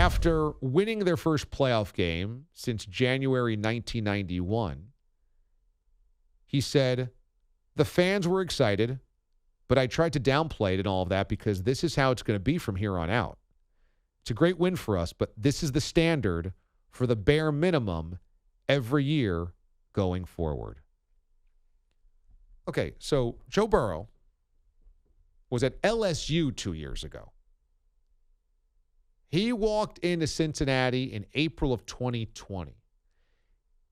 after winning their first playoff game since January 1991, he said, the fans were excited, but I tried to downplay it and all of that because this is how it's going to be from here on out. It's a great win for us, but this is the standard for the bare minimum every year going forward. Okay, so Joe Burrow was at LSU 2 years ago. He walked into Cincinnati in April of 2020.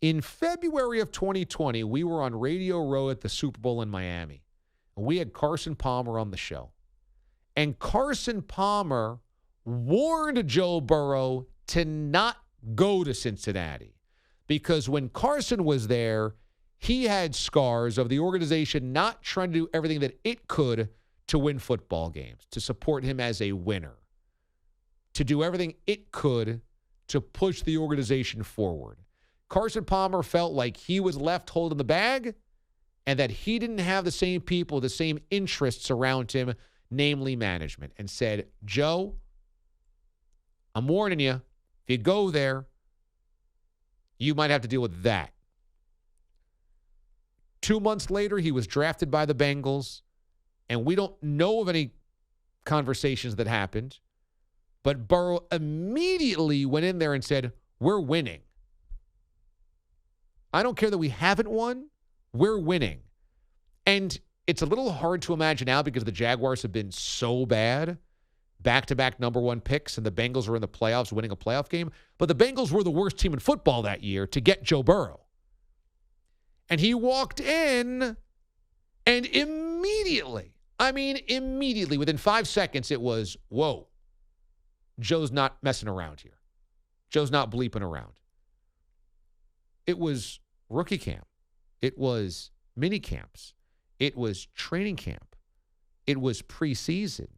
In February of 2020, we were on Radio Row at the Super Bowl in Miami. And we had Carson Palmer on the show. And Carson Palmer warned Joe Burrow to not go to Cincinnati. Because when Carson was there, he had scars of the organization not trying to do everything that it could to win football games, to support him as a winner, to do everything it could to push the organization forward. Carson Palmer felt like he was left holding the bag and that he didn't have the same people, the same interests around him, namely management, and said, Joe, I'm warning you, if you go there, you might have to deal with that. 2 months later, he was drafted by the Bengals, and we don't know of any conversations that happened, but Burrow immediately went in there and said, we're winning. I don't care that we haven't won. We're winning. And it's a little hard to imagine now because the Jaguars have been so bad, back-to-back number one picks, and the Bengals were in the playoffs winning a playoff game. But the Bengals were the worst team in football that year to get Joe Burrow. And he walked in, and immediately, within 5 seconds, it was, whoa, Joe's not messing around here. Joe's not bleeping around. It was rookie camp. It was mini camps. It was training camp. It was preseason.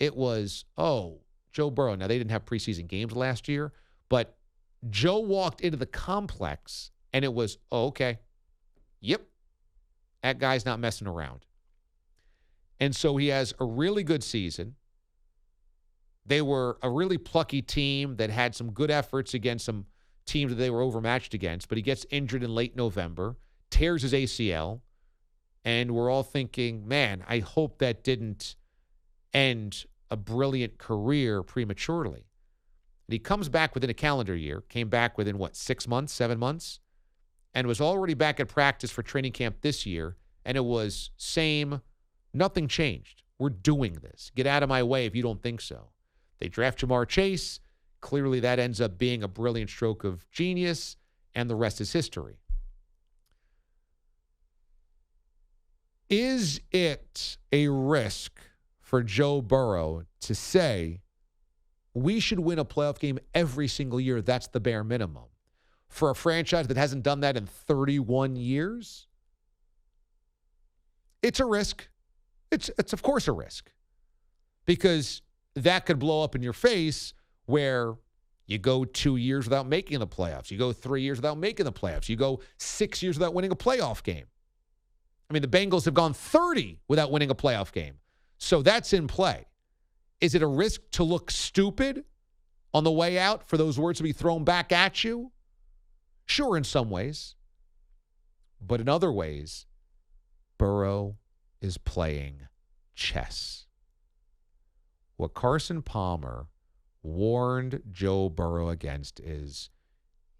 It was, Joe Burrow. Now, they didn't have preseason games last year, but Joe walked into the complex, and it was, okay. Yep, that guy's not messing around. And so he has a really good season. They were a really plucky team that had some good efforts against some teams that they were overmatched against, but he gets injured in late November, tears his ACL, and we're all thinking, man, I hope that didn't end a brilliant career prematurely. And he comes back within a calendar year, came back within, 6 months, 7 months, and was already back at practice for training camp this year, and it was same, nothing changed. We're doing this. Get out of my way if you don't think so. They draft Jamar Chase. Clearly that ends up being a brilliant stroke of genius, and the rest is history. Is it a risk for Joe Burrow to say, we should win a playoff game every single year? That's the bare minimum. For a franchise that hasn't done that in 31 years? It's a risk. It's of course a risk. Because that could blow up in your face where you go 2 years without making the playoffs. You go 3 years without making the playoffs. You go 6 years without winning a playoff game. The Bengals have gone 30 without winning a playoff game. So that's in play. Is it a risk to look stupid on the way out for those words to be thrown back at you? Sure, in some ways. But in other ways, Burrow is playing chess. What Carson Palmer warned Joe Burrow against is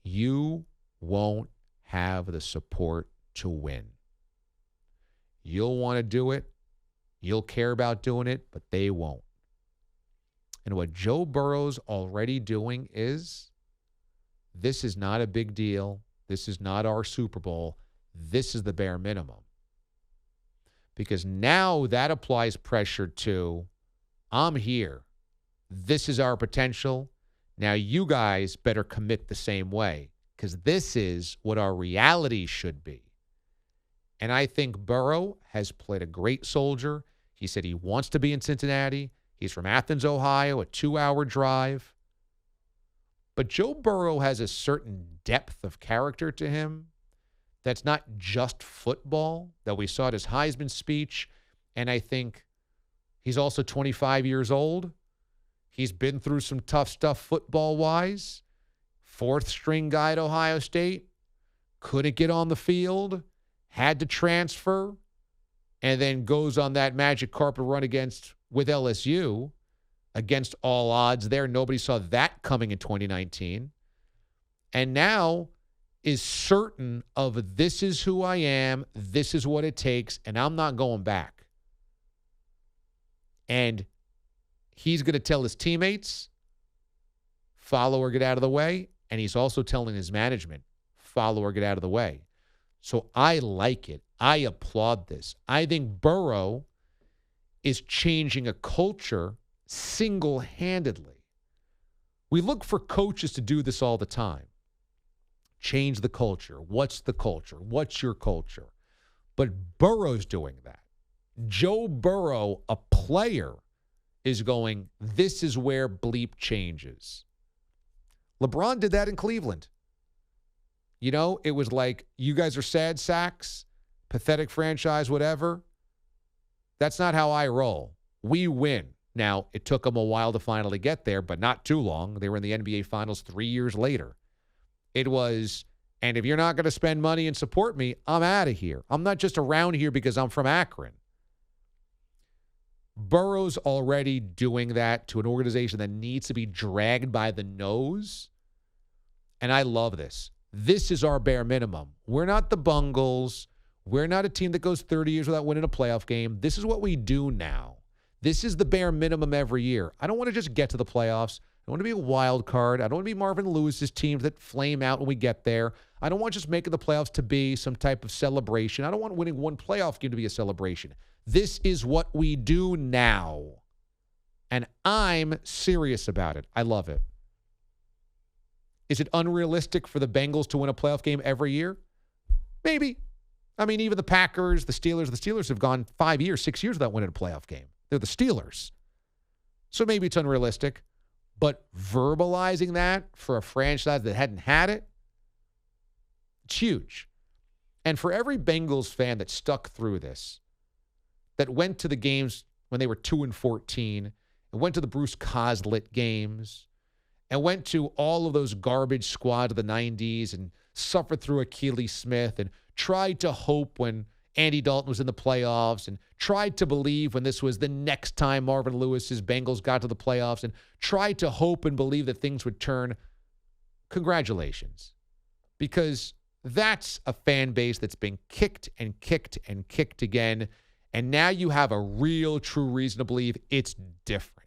you won't have the support to win. You'll want to do it. You'll care about doing it, but they won't. And what Joe Burrow's already doing is, this is not a big deal. This is not our Super Bowl. This is the bare minimum. Because now that applies pressure to, I'm here. This is our potential. Now you guys better commit the same way, because this is what our reality should be. And I think Burrow has played a great soldier. He said he wants to be in Cincinnati. He's from Athens, Ohio, a 2-hour drive. But Joe Burrow has a certain depth of character to him that's not just football, that we saw at his Heisman speech. And I think he's also 25 years old. He's been through some tough stuff football-wise. Fourth-string guy at Ohio State. Couldn't get on the field. Had to transfer. And then goes on that magic carpet run with LSU. Against all odds there. Nobody saw that coming in 2019. And now is certain of this is who I am, this is what it takes, and I'm not going back. And he's going to tell his teammates, follow or get out of the way, and he's also telling his management, follow or get out of the way. So I like it. I applaud this. I think Burrow is changing a culture single-handedly. We look for coaches to do this all the time. Change the culture. What's the culture? What's your culture? But Burrow's doing that. Joe Burrow, a player, is going, this is where bleep changes. LeBron did that in Cleveland. You know, it was like, you guys are sad sacks, pathetic franchise, whatever. That's not how I roll. We win. Now, it took them a while to finally get there, but not too long. They were in the NBA Finals 3 years later. It was, and if you're not going to spend money and support me, I'm out of here. I'm not just around here because I'm from Akron. Burrow's already doing that to an organization that needs to be dragged by the nose. And I love this. This is our bare minimum. We're not the Bungles. We're not a team that goes 30 years without winning a playoff game. This is what we do now. This is the bare minimum every year. I don't want to just get to the playoffs. I don't want to be a wild card. I don't want to be Marvin Lewis's teams that flame out when we get there. I don't want just making the playoffs to be some type of celebration. I don't want winning one playoff game to be a celebration. This is what we do now. And I'm serious about it. I love it. Is it unrealistic for the Bengals to win a playoff game every year? Maybe. I mean, even the Packers, the Steelers have gone 5 years, 6 years without winning a playoff game. They're the Steelers. So maybe it's unrealistic. But verbalizing that for a franchise that hadn't had it, it's huge. And for every Bengals fan that stuck through this, that went to the games when they were 2-14, and went to the Bruce Coslet games, and went to all of those garbage squads of the 90s and suffered through Achilles Smith and tried to hope when Andy Dalton was in the playoffs and tried to believe when this was the next time Marvin Lewis's Bengals got to the playoffs and tried to hope and believe that things would turn. Congratulations. Because that's a fan base that's been kicked and kicked and kicked again. And now you have a real, true reason to believe it's different.